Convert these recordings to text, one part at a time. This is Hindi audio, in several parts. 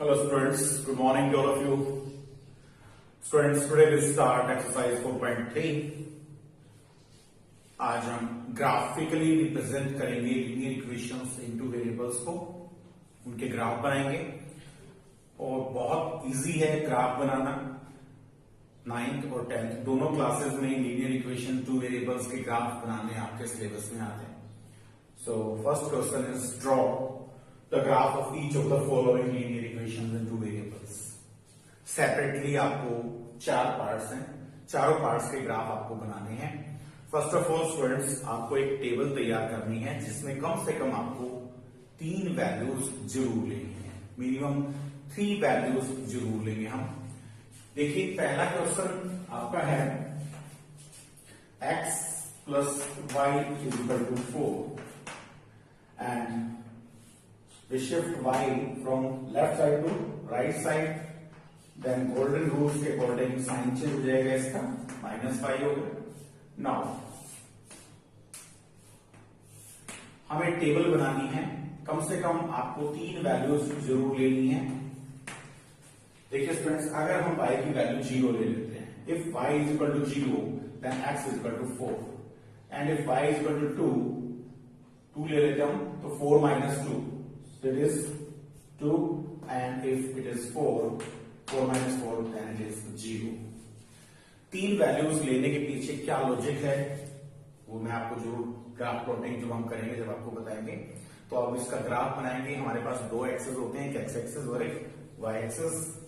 Hello students, good morning to all of you. Students, today we'll start exercise 4.3. आज हम ग्राफिकली रिप्रेजेंट करेंगे लीनियर इक्वेशंस इनटू वेरिएबल्स को, उनके ग्राफ बनाएंगे और बहुत इजी है ग्राफ बनाना। 9th और 10th दोनों क्लासेस में लीनियर इक्वेशन टू वेरिएबल्स के ग्राफ बनाने आपके सिलेबस में आते हैं। So first question is draw the graph of each of the following linear equations in two variables. Separately आपको चार पार्ट्स हैं, चारों पार्ट्स के ग्राफ आपको बनाने हैं। फर्स्ट ऑफ ऑल स्टूडेंट्स, आपको एक टेबल तैयार करनी है जिसमें कम से कम आपको 3 वैल्यूज जरूर लेनी है, मिनिमम 3 वैल्यूज जरूर लेंगे हम। देखिए पहला क्वेश्चन आपका है x plus y is equal to 4 and we shift y from left side to right side, then golden rules के अकॉर्डिंग साइन चेंज हो जाएगा, इसका -5 होगा। नाउ हमें टेबल बनानी है, कम से कम आपको 3 वैल्यूज जरूर लेनी है। देखिए स्टूडेंट्स, अगर हम y की वैल्यू 0 ले लेते हैं, if y is equal to 0 then x is equal to 4 and if y is equal to 2 ले लेते हम तो 4 minus 2 it is 2 and if it is 4 minus 4 then it is 0। 3 values लेने के पीछे क्या लॉजिक है वो मैं आपको जो ग्राफ प्लॉटिंग जो हम करेंगे जब आपको बताएंगे। तो अब इसका ग्राफ बनाएंगे। हमारे पास 2 एक्सेस होते हैं, एक एक्स एक्सेस और एक y axis.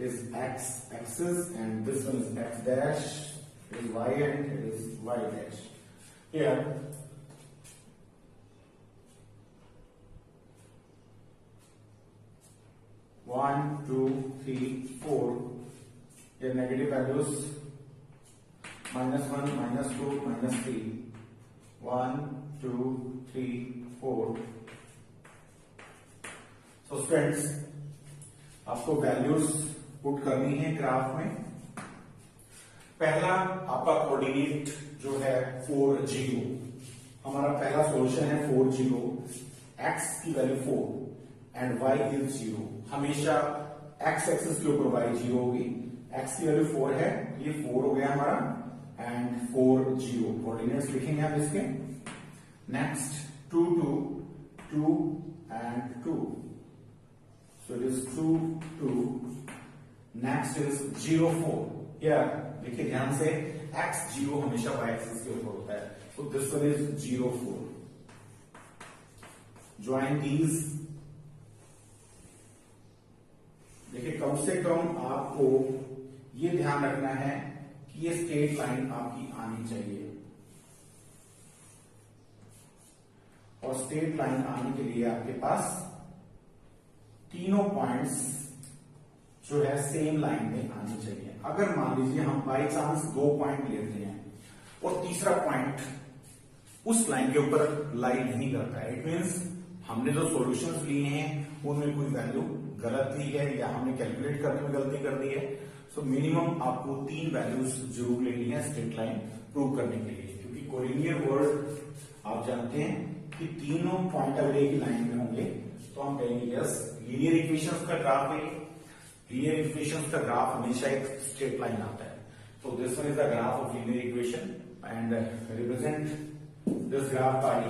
It is x axis and this one is x dash, it is y and it is y dash. Here one, two, three, 4. Here negative values -1, -2, -3. 1, 2, 3, 4. So friends, आपको वैल्यूज पुट करनी है ग्राफ में। पहला आपका कोऑर्डिनेट जो है 4 0, हमारा पहला सॉल्यूशन है 4 0, x की वैल्यू 4 एंड y इज 0। हमेशा x एक्सिस के ऊपर y 0 होगी। x की वैल्यू 4 है, ये 4 हो गया हमारा एंड 4 0 कोऑर्डिनेट्स लिखेंगे हम इसके। Next 2 2 2 and 2, so it is 2 2। Next is 0 4। या देखिए ध्यान से, x 0 हमेशा y एक्सिस के ऊपर होता है, so this one is 0 4। Join these. देखिए कम से कम आपको ये ध्यान रखना है कि ये स्ट्रेट लाइन आपकी आनी चाहिए, और स्ट्रेट लाइन आने के लिए आपके पास तीनों पॉइंट्स जो है सेम लाइन में आनी चाहिए। अगर मान लीजिए हम बाई चांस 2 पॉइंट लेते हैं और तीसरा पॉइंट उस लाइन के ऊपर लाई नहीं करता है, इट मीन्स हमने जो सॉल्यूशंस लिए हैं उनमें कोई वैल्यू गलत दी है या हमने कैलकुलेट करने में गलती कर दी है। सो मिनिमम आपको 3 वैल्यूज जरूर लेनी है स्ट्रेट लाइन प्रूव करने के लिए, क्योंकि कोलिनियर वर्ड आप जानते हैं कि तीनों पॉइंट अगर एक ही लाइन में होंगे तो हम कहेंगे यस लीनियर इक्वेशंस का ग्राफ है। लीनियर इक्वेशंस का ग्राफ हमेशा एक स्ट्रेट लाइन आता है। तो this one is the graph of linear equation and represent this graph by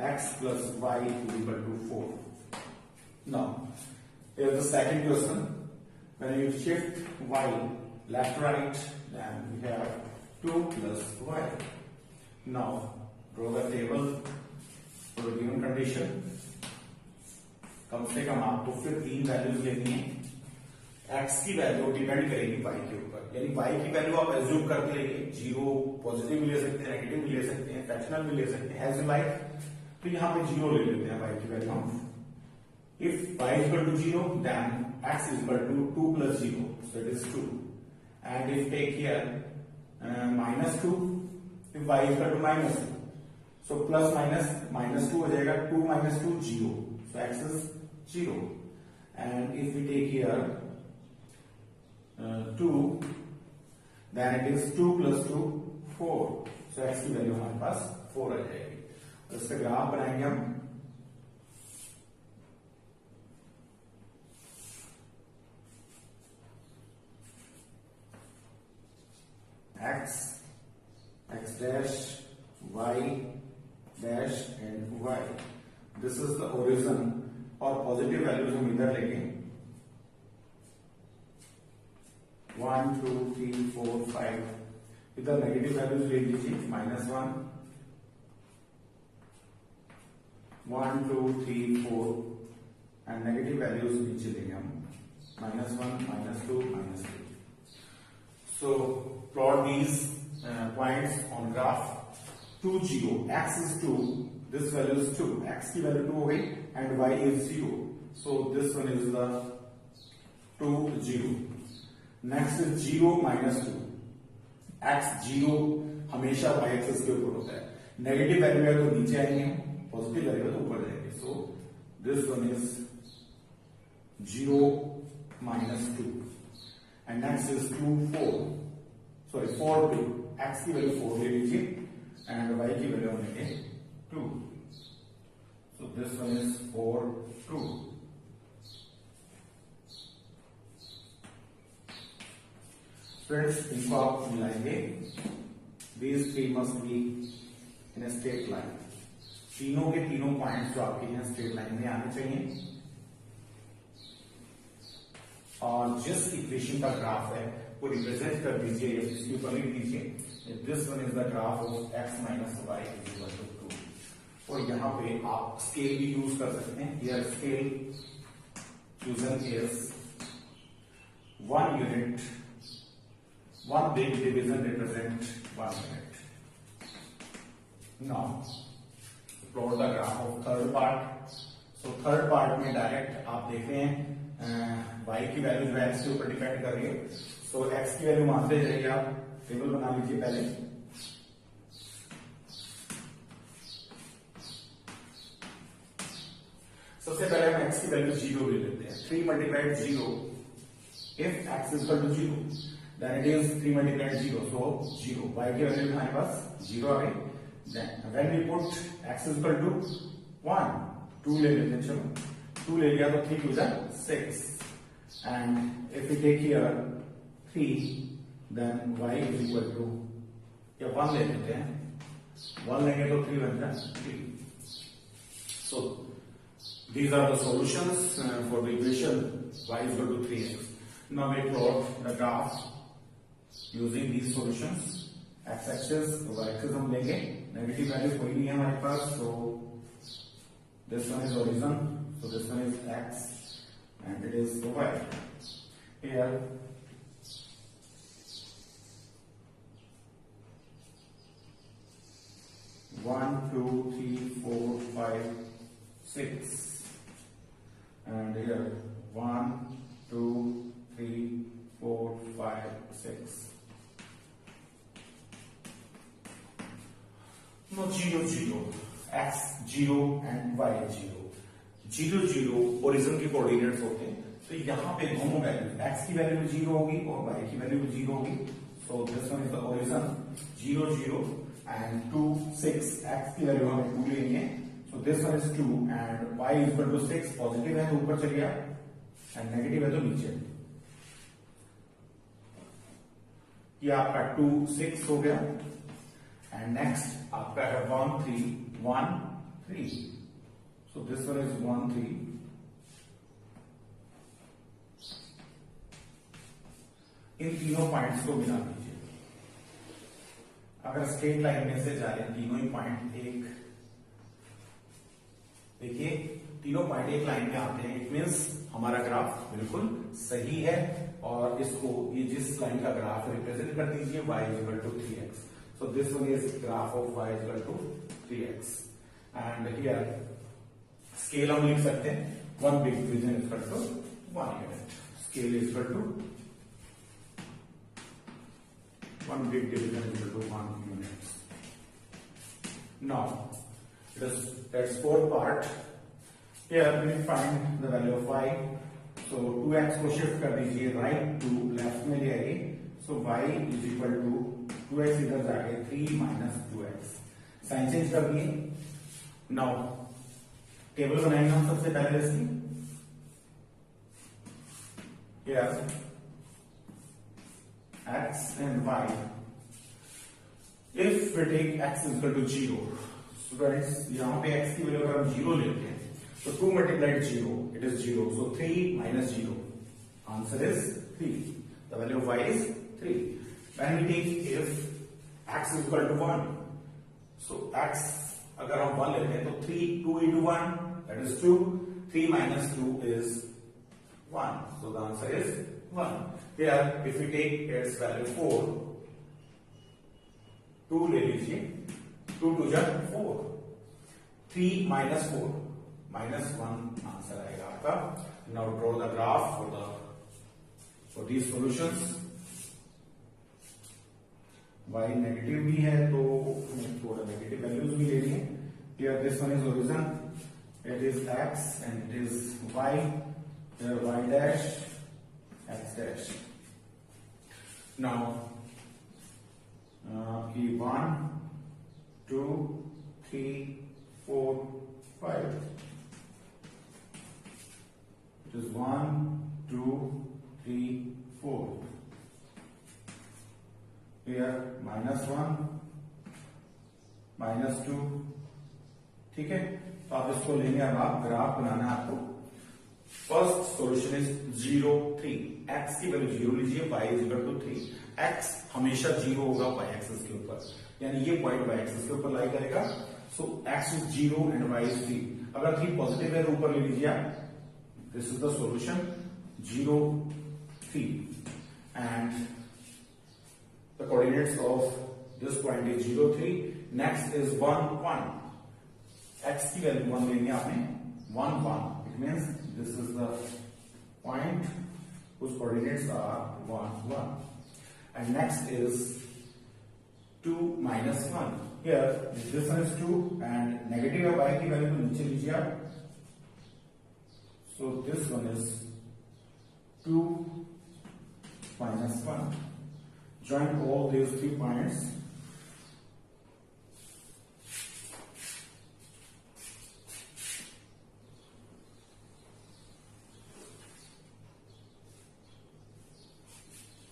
x plus y is equal to 4। now here is the second question, when you shift y left right then we have 2 plus y। now draw the table for the given condition। कम से कम आपको फिर 3 वैल्यूज लेनी है। x की वैल्यू डिपेंड करेगी y के ऊपर, यानी y की वैल्यू आप एज्यूम करके लेंगे, 0 पॉजिटिव भी ले सकते हैं, नेगेटिव भी ले सकते हैं, फ्रैक्शनल भी ले सकते हैं, एज यू लाइक। तो यहां पे 0 ले लेते हैं y की वैल्यू हम। If y is equal to 0 then x is equal to 2 plus 0, so it is 2 and if take here -2, if y is equal to -2, so plus minus 2 हो जाएगा, 2 minus 2 0, so x is 0 and if we take here 2 then it is 2 + 2 4, so x की वैल्यू हमारे पास 4 आ जाएगी। तो इसका ग्राफ बनाएंगे हम। x, x dash, y dash and y, this is the origin, और पॉजिटिव वैल्यूज हम इधर लेंगे 1 2 3 4 5, इधर नेगेटिव वैल्यूज ले लीजिए -1 1 2 3 4, एंड नेगेटिव वैल्यूज नीचे लेंगे हम -1 -2 -3। So plot these points on graph 2 0, x is 2, this value is 2, x की value 2 हो गई, and y is 0, so this one is the 2 0। next is 0 -2, x 0 हमेशा y एक्सिस के ऊपर होता है, नेगेटिव वैल्यू है तो नीचे आएंगे, पॉजिटिव वैल्यू है तो ऊपर जाएंगे, so this one is 0 -2, and next is 2 4, sorry 4 2, x की वैल्यू 4 ले लीजिए and y की वैल्यू हम लेंगे 2, so this one is 4 2। Friends इनको आप मिलाएंगे, these three must be in a straight line, तीनों के तीनों पॉइंट्स जो आपके यहाँ स्ट्रेट लाइन में आने चाहिए, और जिस इक्वेशन का ग्राफ है वो रिप्रेजेंट कर दीजिए, इसके ऊपर लिख दीजिए this one is the graph of x - y = 2, और यहाँ पे आप स्केल भी यूज कर सकते हैं। Here scale used is 1 unit, 1 big division represent 1 unit. Now plot the graph of third part. So third part में डायरेक्ट आप देख रहे हैं y की वैल्यू जो x के ऊपर डिपेंड कर रही है, सो x की वैल्यू मानते जाइए, आप टेबल बना लीजिए पहले। सबसे पहले हम x की वैल्यू 0 ले लेते हैं, 3 × 0, if x = 0 then it is 3 × 0, so 0, y की वैल्यू हमारे पास 0 आ गई। Then when we put x = 1, 2 ले लेते हैं, चलो 2 ले लिया तो 3 × 6, and if we take here 3, then y is equal to, या 1 ले लेते हैं, 1 लेंगे तो 3 बन जाए 3। So these are the solutions for the equation y is equal to 3x. Now we plot the graph using these solutions, x axis y axis हम लेंगे, नेगेटिव वैल्यू कोई नहीं है हमारे पास, so this one is origin, so this one is x and it is y। Here 1 2 3 4 5 6, and here 1 2 3 4 5 6, no 0 0, x 0 and y 0, 0 0 origin के कोऑर्डिनेट्स होते हैं, तो यहाँ पे दोनों वैल्यू, x की वैल्यू 0 होगी और y की वैल्यू 0 होगी, so this one is the origin 0 0 and 2 6, x की वैल्यू हमें 2 लेनी है, so this one is 2 and y = 6, positive है तो ऊपर चलिए एंड नेगेटिव है तो नीचे, ये आपका 2 6 हो गया, एंड नेक्स्ट आपका है 1 3 1 3, so this one is 1 3, इन तीनों पॉइंट्स को मिला दीजिए। अगर स्ट्रेट लाइन में से जा रहे हैं तीनों ही पॉइंट एक, देखिए तीनों पॉइंट एक लाइन में आते हैं, इट मींस हमारा ग्राफ बिल्कुल सही है, और इसको ये जिस लाइन का ग्राफ रिप्रेजेंट कर दीजिए y = 3x, so this one is graph of y = 3x, and here scale हम लिख सकते हैं 1 big division = 1 unit, scale is equal to 1 big division = 1 unit. Now that's fourth part. Here we find the value of y, so 2x को शिफ्ट कर दीजिए, राइट टू लेफ्ट में ले आइए, so so y is equal to 2x इधर जाके 3 माइनस 2x, साइन चेंज कर दिए। नाउ टेबल बनाएंगे हम सबसे पहले इसकी, x and y, if we take x is equal to 0, students यहां पे x की वैल्यू अगर हम 0 लेते हैं तो 2 multiplied 0 it is 0, so 3 minus 0, answer is 3, the value of y is 3. When we take if x is equal to 1, so x अगर हम 1 लेते हैं तो 2 into 1 that is 2, 3 minus 2 is 1, so the answer is 1. Here if we take its value 4, 2 ले लीजिए, 2 to जा 4, 3 minus 4 minus 1 आंसर आएगा आपका। Now draw the graph for these solutions. y negative भी है तो हमें थोड़ा नेगेटिव वैल्यूज भी लेनी है। Here this one is origin, it is x and it is y, here y dash, x dash. Now की 1 2 3 4 5, it is 1 2 3 4, here -1 -2, ठीक है। तो आप इसको लेंगे, अब आप ग्राफ बनाना है आपको। फर्स्ट सॉल्यूशन इज 0 3, x की वैल्यू 0 लीजिए, y is equal to 3, x हमेशा 0 होगा y एक्सिस के ऊपर, यानी ये पॉइंट y एक्सिस के ऊपर लाई करेगा, सो x is 0 and y is 3। अगर 3 पॉजिटिव है तो ऊपर ले लीजिए आप, this is the solution 0 3 and the coordinates of this point is 0 3, next is 1 1, x की वैल्यू 1 लेंगे आपने, 1 1, it means this is the point whose coordinates are 1 1, and next is 2 minus 1, here this one is 2 and negative of y की वैल्यू तो नीचे लीजिए आप, so this one is 2 minus 1, join all these 3 points,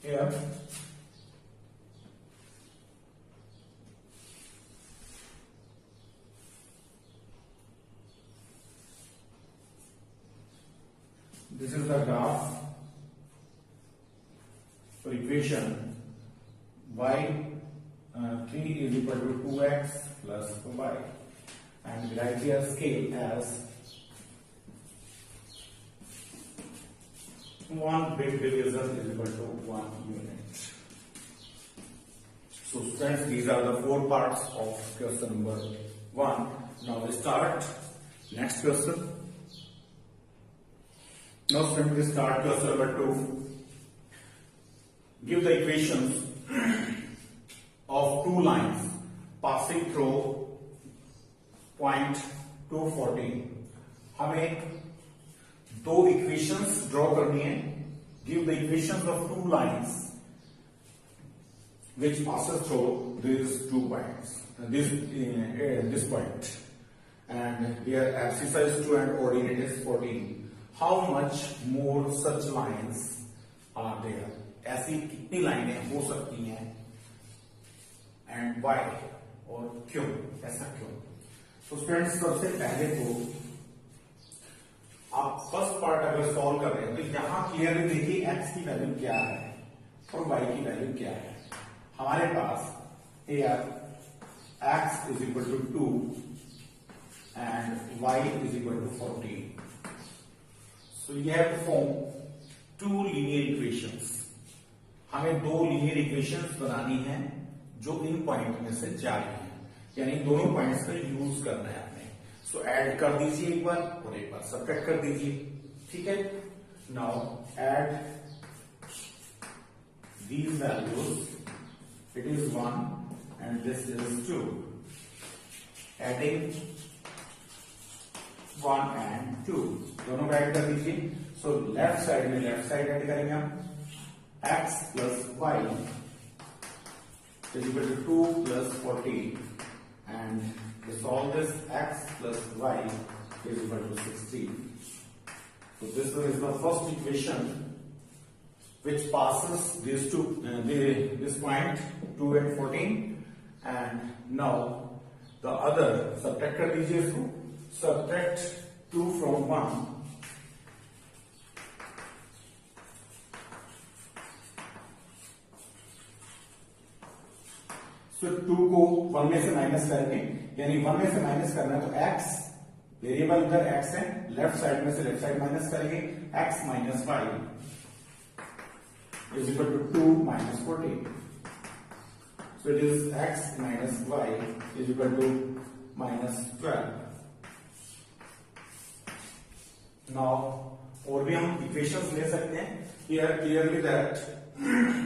here this is the graph for equation y 3 is equal to 2x plus y, and we write here scale as 1 big division is equal to 1 unit. So friends, these are the 4 parts of question number 1. Now we start next question. Now friends, we start question number 2. Give the equations of 2 lines passing through point 240. हमें 2 इक्वेशंस ड्रॉ करनी है। Give the equations of 2 lines which passes through these 2 points, this point, and here abscissa is 2 and ordinate is 14. How much more such lines are there? ऐसी कितनी लाइनें हो सकती हैं and why, और क्यों, ऐसा क्यों? तो स्टूडेंट्स सबसे पहले तो आप फर्स्ट पार्ट अगर सॉल्व कर रहे हैं तो यहां क्लियरली देखिए x की वैल्यू क्या है और y की वैल्यू क्या है। हमारे पास here x is equal to 2 and y is equal to 14. So you have to form 2 linear equations. हमें 2 linear equations बनानी है जो इन पॉइंट में से जा रही हैं, यानी दोनों पॉइंट्स का यूज करना है आपने। सो ऐड कर दीजिए एक बार और एक बार सब्ट्रैक्ट कर दीजिए, ठीक है। Now add these values, it is 1 and this is 2, adding 1 and 2 दोनों को ऐड कर दीजिए। सो लेफ्ट साइड में लेफ्ट साइड ऐड करेंगे हम x plus y is equal to 2 plus 14, and to solve this, x plus y is equal to 16. So this one is the first equation which passes these two, this point 2 and 14, and now the other subtract कर दीजिए इसको, subtract 2 from 1, so 2 को 1 में से माइनस करेंगे, यानी 1 में से माइनस करना है तो x वेरिएबल इधर x है, लेफ्ट साइड में से लेफ्ट साइड माइनस करेंगे, x minus 5 is equal to 2 minus 14. So it is x minus y is equal to minus 12. Now और भी हम इक्वेशंस ले सकते हैं. Here clearly that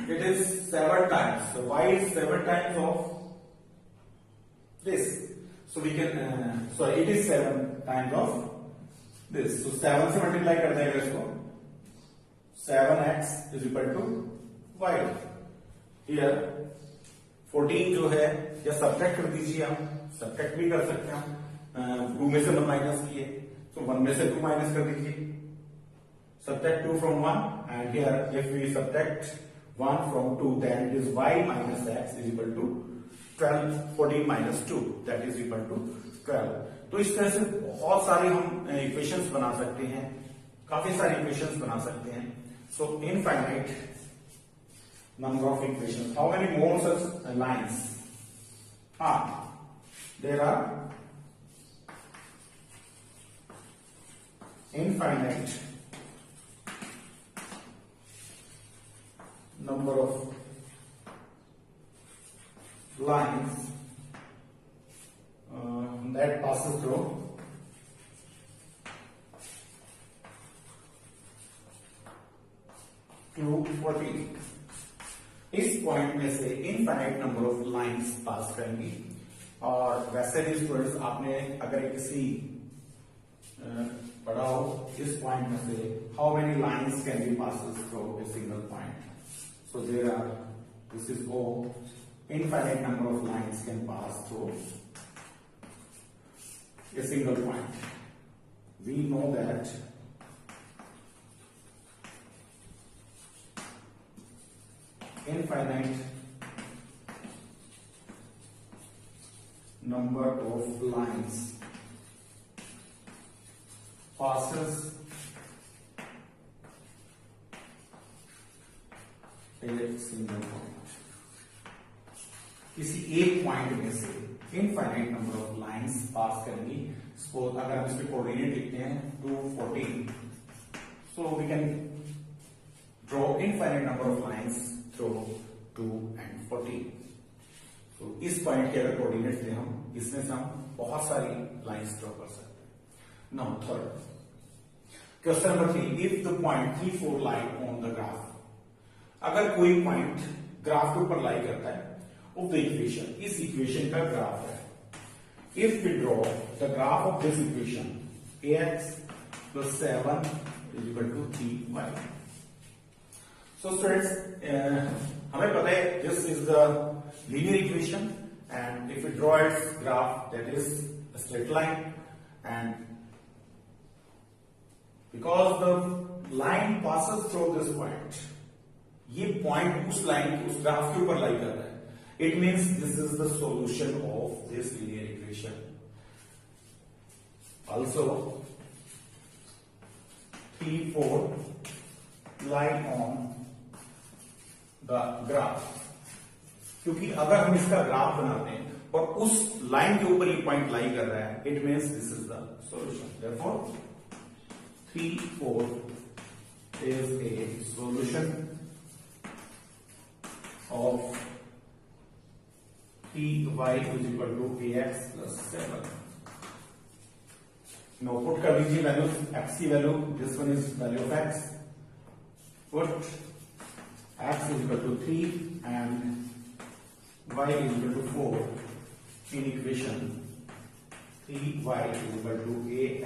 it is 7 times. So y is 7 times of this. So we can sorry, it is 7 times of this. So 7 से मल्टीप्लाई कर देंगे इसको. 7x is equal to y. Here 14 जो है, या सब्ट्रैक्ट कर दीजिए, हम सब्ट्रैक्ट भी कर सकते हैं, हम 2 में से माइनस किए तो 1 में से 2 माइनस कर दीजिए. Subtract 2 from 1, and here if we subtract 1 from 2, then it is y minus x is equal to 12. 14 minus 2, that is equal to 12. तो इस तरह से बहुत सारे हम इक्वेशंस बना सकते हैं, काफी सारे इक्वेशंस बना सकते हैं. So infinite number of equations. How many more such lines? There are infinite number of lines that passes through to 14. इस पॉइंट में से infinite number of lines pass करेंगी. और वैसे भी स्टूडेंट्स, आपने अगर किसी पढ़ा हो इस पॉइंट में से how many lines can be passes through a single point. So there are, this is oh, infinite number of lines can pass through a single point. We know that infinite number of lines passes a single point. किसी एक पॉइंट में से infinite number of lines pass करेंगी. सपोज अगर हम इसके कोऑर्डिनेट लिखते हैं 2, 14, so we can draw infinite number of lines through 2 and 14. तो इस पॉइंट के अगर कोऑर्डिनेट्स दें हम, इसमें से हम बहुत सारी लाइंस ड्रॉ कर सकते हैं. Now third question number 3, if the point 3, 4 lie on the graph. अगर कोई पॉइंट ग्राफ के ऊपर लाई करता है ऑफ द इक्वेशन, इस इक्वेशन का ग्राफ है. If we draw the graph of this equation, ax plus 7 is equal to 3y. So students, हमें पता है this is the linear equation, and if we draw its graph, that is a straight line, and because the line passes through this point, ये point उस line उस graph के ऊपर lie कर रहा है, it means this is the solution of this linear equation. Also 3, 4 lie on the graph. क्योंकि अगर हम इसका ग्राफ बनाते हैं और उस लाइन के ऊपर ये पॉइंट लाई कर रहा है, it means this is the solution. Therefore 3, 4 is a solution of 3y is equal to ax plus 7. Now put कर दीजिए वैल्यू, x की value, this one is value of x. Put x is equal to 3 and y is equal to 4 in equation 3y is equal to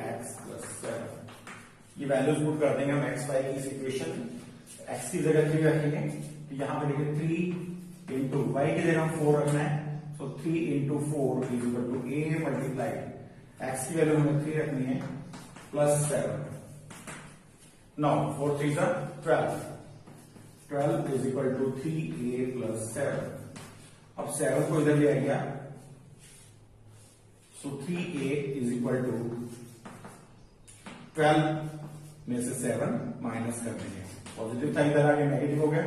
ax plus 7. ये वैल्यूज पुट कर देंगे हम x y की इस इक्वेशन. एक्स की जगह 3 रखेंगे तो यहां पे देखिए 3 इंटू वाई की जगह हम 4 रखना है, तो 3 into 4 is equal to a multiply x की वैल्यू हमें 3 रखनी है प्लस 7। नाउ 4 3 जा 12 is equal to 3a plus 7। अब 7 को इधर ले आ गया, so 3a is equal to 12 में से 7 माइनस कर देंगे, पॉजिटिव था इधर आगे नेगेटिव हो गया,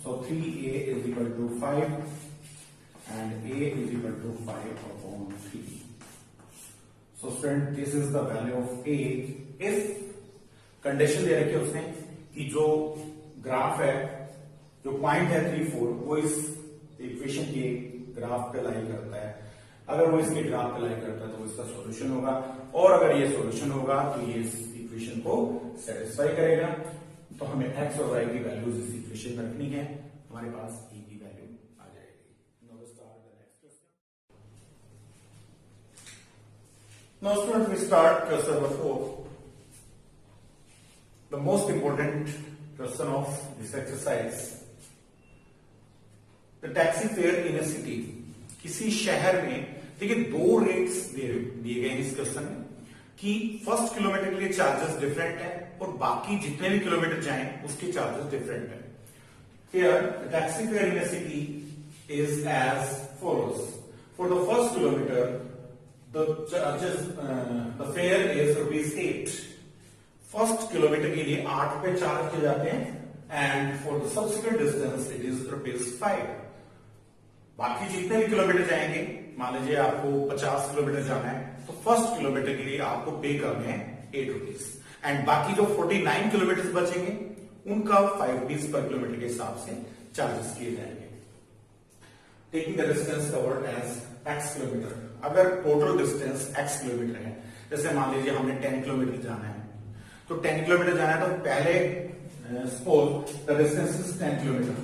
so 3a is equal to 5 and a is equal to 5/3। So student this is the value of a if condition दे रखी है उसने कि जो ग्राफ है, जो पॉइंट है 3 4 वो इस इक्वेशन के ग्राफ पे लाई करता है। अगर वो इसके ग्राफ पे लाई करता है तो इसका सॉल्यूशन होगा, और अगर ये सॉल्यूशन होगा तो ये इस इक्वेशन को सेटिस्फाई करेगा। तो हमें एक्स और वाई की वैल्यूज इस इक्वेशन में रखनी है, हमारे पास e की वैल्यू आ जाएगी। Now start the next question. Now student we start question number 4, the most important question of this exercise. The taxi fare in a city, किसी शहर में देखिए 2 रेट्स दिए गए हैं इस क्वेश्चन में कि फर्स्ट किलोमीटर के लिए चार्जेस डिफरेंट है और बाकी जितने भी किलोमीटर जाएं उसके चार्जेस डिफरेंट है। Here the taxi fare in a city is as follows. For the first kilometer the charges the fare is ₹8। First kilometre के लिए 8 पे चार्ज किए जाते हैं and for the subsequent distance it is ₹5। बाकी जितने भी किलोमीटर जाएंगे, मान लीजिए आपको 50 किलोमीटर जाना है तो फर्स्ट किलोमीटर के लिए आपको पे करने हैं ₹8 एंड बाकी जो 49 किलोमीटर बचेंगे उनका ₹5 पर किलोमीटर के हिसाब से चार्जेस किए जाएंगे। Taking the distance covered as x kilometre, अगर टोटल डिस्टेंस x किलोमीटर है, जैसे मान लीजिए हमने 10 किलोमीटर जाना है, तो 10 किलोमीटर जाना है तो पहले suppose the distance is 10 kilometre,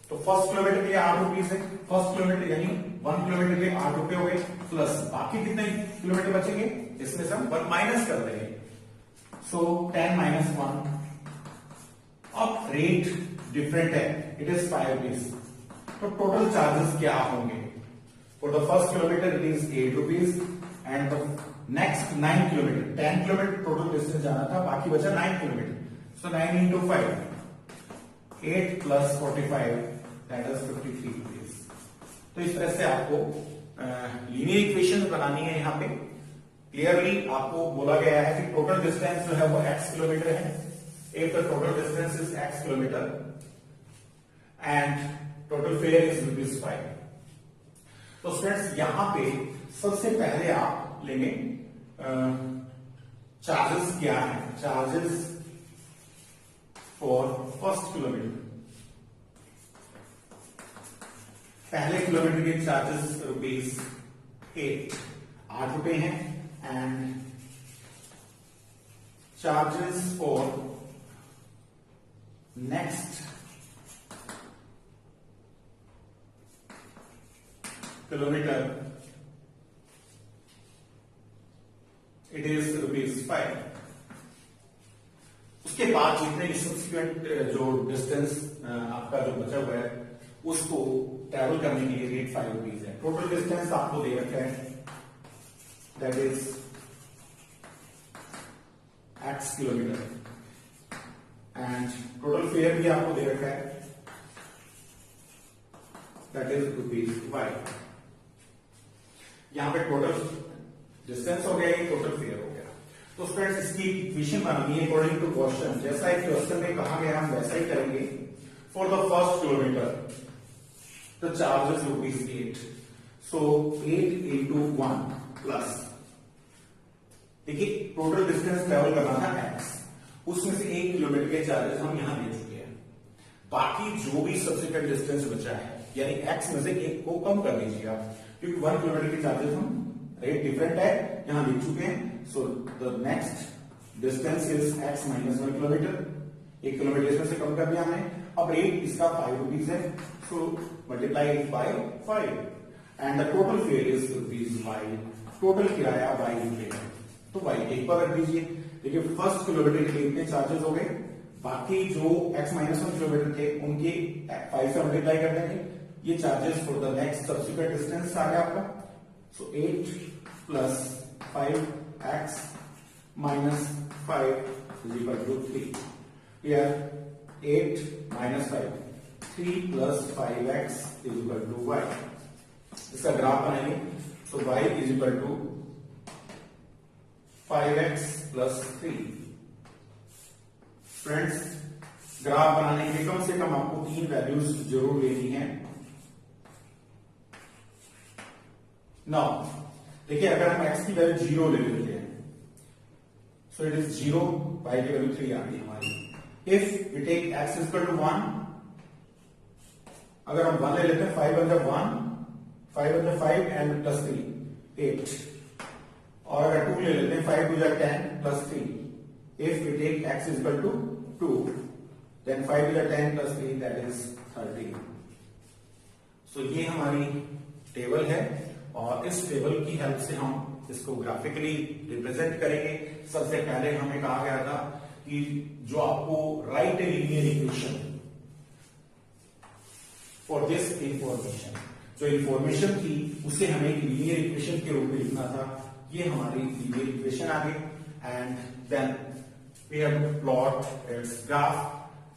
तो फर्स्ट किलोमीटर के लिए ₹8 है, फर्स्ट किलोमीटर यानी 1 किलोमीटर के लिए ₹8 हो गए, प्लस बाकी कितने किलोमीटर बचेंगे इसमें से हम 1 माइनस कर देंगे, सो 10 माइनस 1। अब रेट डिफरेंट है, इट इज ₹5, तो टोटल चार्जेस क्या होंगे? For the first kilometre it is ₹8 and the next 9 kilometre, 10 kilometre total distance जाना था, बाकी बचा 9 kilometre, so 9 into 5, 8 plus 45 that is ₹53। तो इस तरह से आपको लीनियर इक्वेशन बनानी है। यहाँ पे क्लियरली आपको बोला गया है कि टोटल डिस्टेंस जो है वो x किलोमीटर है, if the total distance is x kilometre and total fair is ₹5। तो स्टूडेंट्स यहां पे सबसे पहले आप लेंगे चार्जेस क्या है, चार्जेस फॉर फर्स्ट किलोमीटर। पहले किलोमीटर के चार्जेस ₹8 हैं and charges for next kilometre it is ₹5। उसके बाद जितने भी सब्सिक्वेंट जो डिस्टेंस आपका जो बचा हुआ है उसको ट्रेवल करने के लिए रेट ₹5 है। टोटल डिस्टेंस आपको दे रखा है that is x kilometre and total fair भी आपको दे रखा है दैट इज ₹5। यहां पे टोटल डिस्टेंस हो गया, टोटल फेयर हो गया। तो फ्रेंड्स इसकी इक्वेशन बनानी है अकॉर्डिंग टू क्वेश्चन, जैसा एक क्वेश्चन में कहा गया हम वैसा ही करेंगे। For the first kilometre the charges ₹8, so 8 into 1 plus, देखिए टोटल डिस्टेंस ट्रेवल करना था x, उसमें से 1 किलोमीटर के चार्जेस हम यहां दे चुके हैं, बाकी जो भी सब्सिक्वेंट डिस्टेंस बचा है यानी x में से 1 को कम कर दीजिए आप, क्योंकि 1 किलोमीटर के चार्जेस हम रेट डिफरेंट है यहां लिख चुके हैं। So the next distance is x minus 1 kilometre, 1 kilometre इसमें से कम कर दिया हमने। अब रेट इसका ₹5 है, so multiply it by 5 and the total fair is ₹5। Total किराया y रुपए है, तो y एक पर रख दीजिए। देखिए फर्स्ट किलोमीटर के लिए इतने चार्जेस हो गए, बाकी जो x -1 किलोमीटर थे उनके 5 से मल्टीप्लाई कर देंगे। ये charges for the next subsequent distance आ गया आपका। So 8 plus 5x minus 5 is equal to 3। Here 8 minus 5, 3 plus 5x is equal to y। इसका ग्राफ बनाएंगे। So y is equal to 5x plus 3। Friends, graph बनाने के कम से कम आपको 3 वैल्यूज जरूर लेनी है। नाउ देखिए, अगर हम x की वैल्यू 0 ले लेते हैं, सो इट इज 0, y की वैल्यू 3 आ गई हमारी। If we take x is equal to 1, अगर हम 1 ले लेते हैं, 5 बन जाए 1, 5 बन जाए 5 एंड प्लस 3 8, और अगर 2 ले लेते हैं, 5 हो जाए 10 plus 3। If we take x is equal to 2, then 5 is 10 plus 3, that is 13। So ये हमारी टेबल है, और इस टेबल की हेल्प से हम इसको ग्राफिकली रिप्रेजेंट करेंगे। सबसे पहले हमें कहा गया था कि जो आपको right a linear equation for this information, जो इंफॉर्मेशन थी उसे हमें एक लीनियर इक्वेशन के रूप में लिखना था। ये हमारी लीनियर इक्वेशन आ गई। And then we have to plot its graph,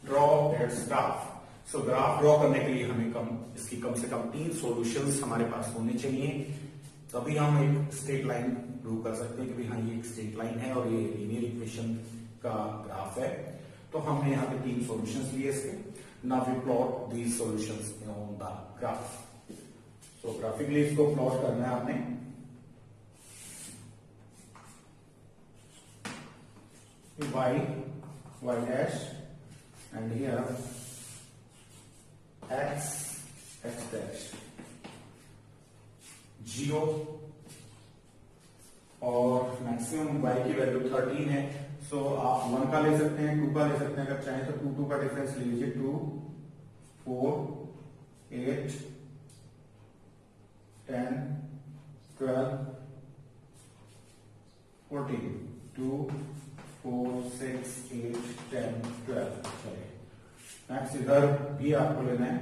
draw its graph. So graph draw करने के लिए हमें इसकी कम से कम 3 सॉल्यूशंस हमारे पास होने चाहिए, तभी हम एक स्ट्रेट लाइन ड्रॉ कर सकते हैं कि हाँ ये एक स्ट्रेट लाइन है और ये लीनियर इक्वेशन का ग्राफ है। तो हमने यहाँ पे 3 सॉल्यूशंस लिए इसके। Now we plot these solutions on the graph. So graphically इसको प्लॉट करना है आपने। y dash and here x dash 0, और मैक्सिमम y की वैल्यू 13 है। सो आप 1 का ले सकते हैं, 2 का ले सकते हैं, अगर चाहें तो 2 का डिफरेंस ले लीजिए। 2 4 8 10 12 14 2 4 6 8 10 12। चलिए नेक्स्ट इधर भी आपको लेना है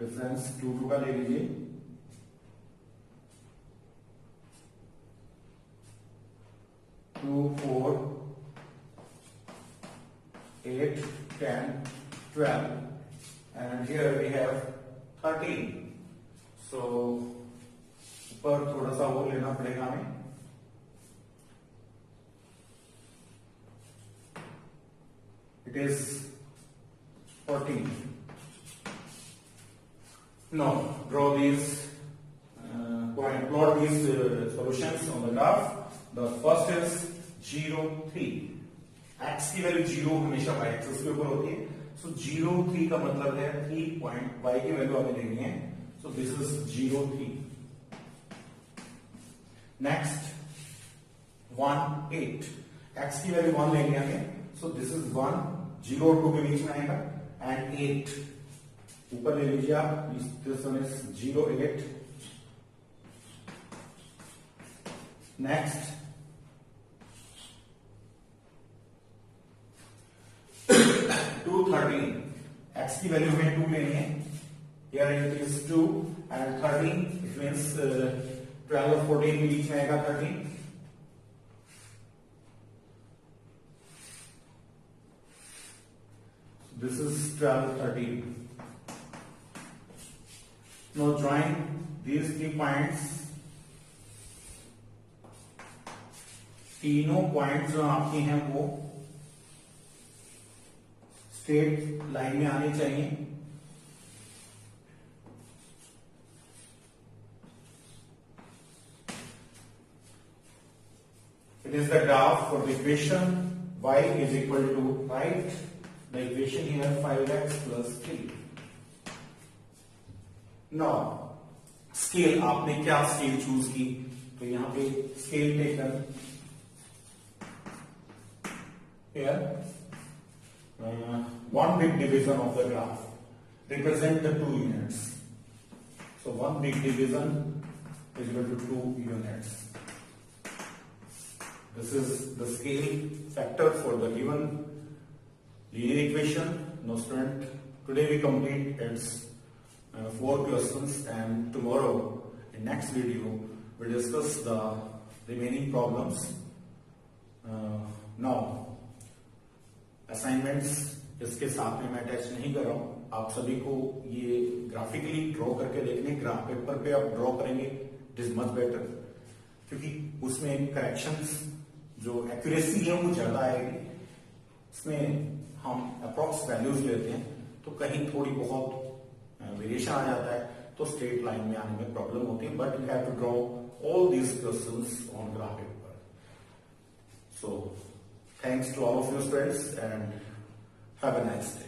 डिफरेंस। 2 का ले लीजिए। 2 4 8 10 12 and here we have 13। so ऊपर थोड़ा सा और लेना पड़ेगा हमें। it is 14। now draw these plot these solutions on the graph। the first is 0 3। x की वैल्यू 0 हमेशा y एक्सिस के ऊपर होती है। सो 0 3 का मतलब है 3 पॉइंट, y की वैल्यू हमें लेनी है। So this is 0 3। Next 1 8, x की वैल्यू 1 लेनी है हमें। सो दिस इज 1, 0 और 2 के बीच में आएगा। एंड 8 ऊपर ले लीजिए आप। This one is 0 8। Next 2 13, x की वैल्यू हमें 2 लेनी है। Here it is 2 and 13, it means 12 और 14 के बीच में आएगा 13। This is 12 13। Now join these 3 points। तीनों पॉइंट्स जो आपके हैं वो स्ट्रेट लाइन में आने चाहिए। It is the graph for the equation y is equal to, write the equation here 5x plus 3। now scale, आपने क्या स्केल चूज की, तो यहां पे scale taken here one big division of the graph represent the 2 units। so one big division is equal to 2 units। This is the scale factor for the given linear equation. Now student, today we complete its 4 questions, and tomorrow in next video we discuss the remaining problems. Now assignments इसके साथ में मैं अटैच नहीं कर रहा हूं, आप सभी को ये ग्राफिकली ड्रॉ करके देखने, ग्राफ पेपर पे आप ड्रॉ करेंगे, इट इज मच बेटर, क्योंकि उसमें करेक्शंस जो एक्यूरेसी है वो ज्यादा आएगी। इसमें हम अप्रॉक्स वैल्यूज लेते हैं तो कहीं थोड़ी बहुत वेरिएशन आ जाता है, तो स्ट्रेट लाइन में आने में प्रॉब्लम होती है, but you have to draw all these questions on graph paper. So thanks to all of you students and have a nice day.